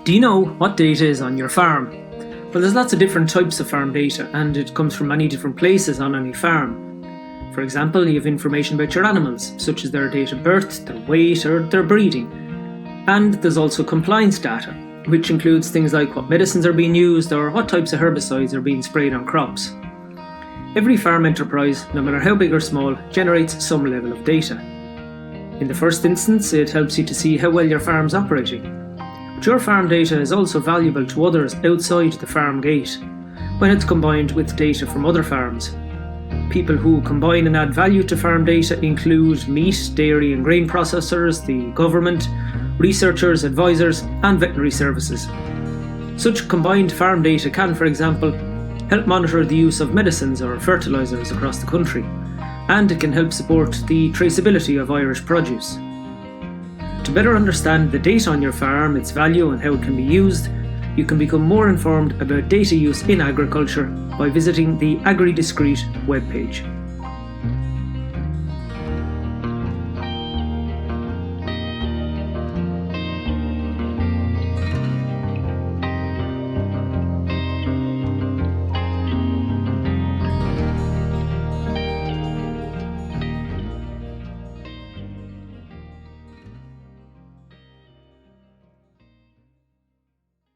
Do you know what data is on your farm? Well, there's lots of different types of farm data, and it comes from many different places on any farm. For example, you have information about your animals, such as their date of birth, their weight, or their breeding. And there's also compliance data, which includes things like what medicines are being used or what types of herbicides are being sprayed on crops. Every farm enterprise, no matter how big or small, generates some level of data. In the first instance, it helps you to see how well your farm's operating. But your farm data is also valuable to others outside the farm gate, when it's combined with data from other farms. People who combine and add value to farm data include meat, dairy and grain processors, the government, researchers, advisors and veterinary services. Such combined farm data can, for example, help monitor the use of medicines or fertilisers across the country, and it can help support the traceability of Irish produce. To better understand the data on your farm, its value and how it can be used, you can become more informed about data use in agriculture by visiting the AgriDISCRETE webpage.